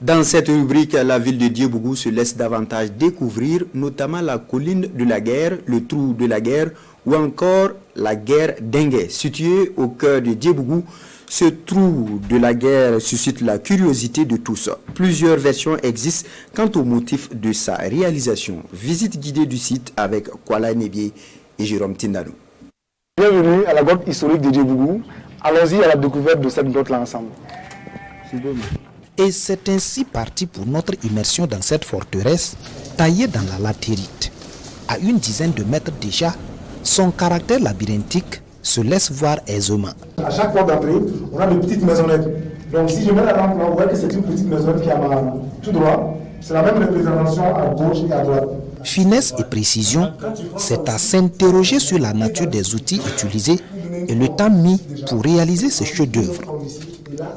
Dans cette rubrique, la ville de Diebougou se laisse davantage découvrir, notamment la colline de la guerre, le trou de la guerre ou encore la guerre d'Engué. Situé au cœur de Diebougou, ce trou de la guerre suscite la curiosité de tous. Plusieurs versions existent quant au motif de sa réalisation. Visite guidée du site avec Kuala Nebié et Jérôme Tindalou. Bienvenue à la grotte historique de Diebougou. Allons-y à la découverte de cette grotte-là ensemble. Et c'est ainsi parti pour notre immersion dans cette forteresse taillée dans la latérite. À une dizaine de mètres déjà, son caractère labyrinthique se laisse voir aisément. À chaque porte d'entrée, on a de petites maisonnettes. Donc si je mets la lampe là, vous voyez que c'est une petite maisonnette qui a tout droit. C'est la même représentation à gauche et à droite. Finesse et précision, c'est à s'interroger sur la nature des outils utilisés et le temps mis pour réaliser ce chef-d'œuvre.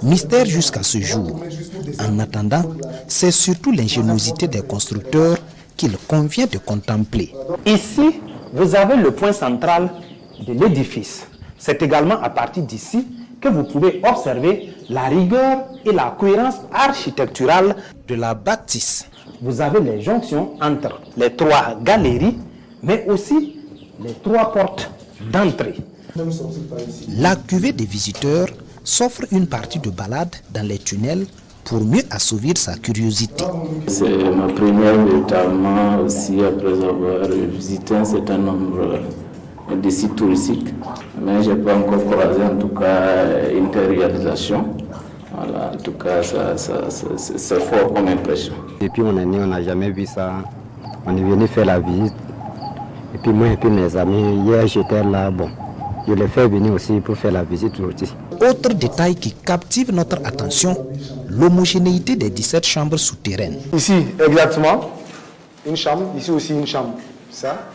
Mystère jusqu'à ce jour. En attendant, c'est surtout l'ingéniosité des constructeurs qu'il convient de contempler. Ici, vous avez le point central de l'édifice. C'est également à partir d'ici que vous pouvez observer la rigueur et la cohérence architecturale de la bâtisse. Vous avez les jonctions entre les trois galeries, mais aussi les trois portes d'entrée. La cuvée des visiteurs s'offre une partie de balade dans les tunnels pour mieux assouvir sa curiosité. C'est ma première notamment aussi après avoir visité un certain nombre de sites touristiques, mais je n'ai pas encore croisé en tout cas une telle réalisation. Voilà, en tout cas, c'est fort comme impression. Depuis on est né, on n'a jamais vu ça. On est venu faire la visite. Et puis moi et puis mes amis, hier j'étais là, bon, je les fais venir aussi pour faire la visite aussi. Autre détail qui captive notre attention, l'homogénéité des 17 chambres souterraines. Ici, exactement, une chambre, ici aussi une chambre. Ça.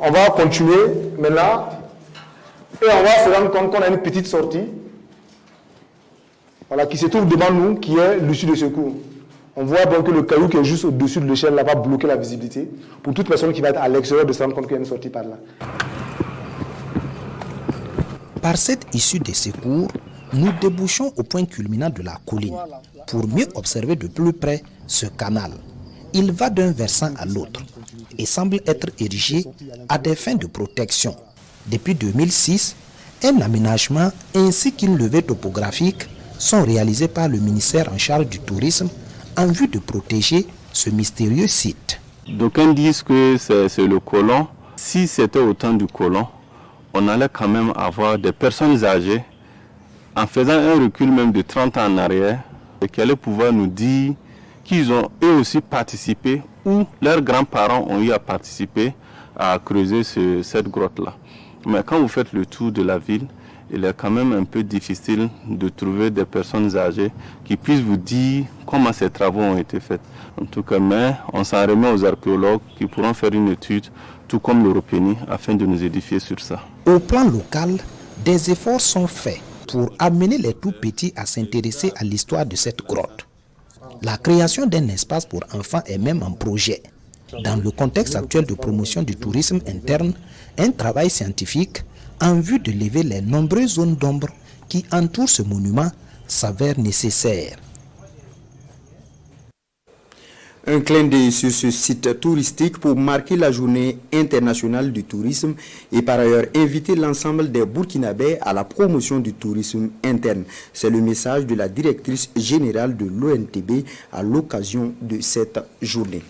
On va continuer maintenant et on va se rendre compte qu'on a une petite sortie, voilà, qui se trouve devant nous, qui est l'issue de secours. On voit donc que le caillou qui est juste au-dessus de l'échelle là va bloquer la visibilité pour toute personne qui va être à l'extérieur de se rendre compte qu'il y a une sortie par là. Par cette issue des secours, nous débouchons au point culminant de la colline pour mieux observer de plus près ce canal. Il va d'un versant à l'autre et semble être érigé à des fins de protection. Depuis 2006, un aménagement ainsi qu'une levée topographique sont réalisés par le ministère en charge du tourisme en vue de protéger ce mystérieux site. D'aucuns disent que c'est le colon. Si c'était au temps du colon, on allait quand même avoir des personnes âgées, en faisant un recul même de 30 ans en arrière, et qui allaient pouvoir nous dire qu'ils ont eux aussi participé ou leurs grands-parents ont eu à participer à creuser cette grotte-là. Mais quand vous faites le tour de la ville, il est quand même un peu difficile de trouver des personnes âgées qui puissent vous dire comment ces travaux ont été faits. En tout cas, mais on s'en remet aux archéologues qui pourront faire une étude, tout comme l'Europénie, afin de nous édifier sur ça. Au plan local, des efforts sont faits pour amener les tout-petits à s'intéresser à l'histoire de cette grotte. La création d'un espace pour enfants est même en projet. Dans le contexte actuel de promotion du tourisme interne, un travail scientifique en vue de lever les nombreuses zones d'ombre qui entourent ce monument s'avère nécessaire. Un clin d'œil sur ce site touristique pour marquer la journée internationale du tourisme et par ailleurs inviter l'ensemble des Burkinabés à la promotion du tourisme interne. C'est le message de la directrice générale de l'ONTB à l'occasion de cette journée.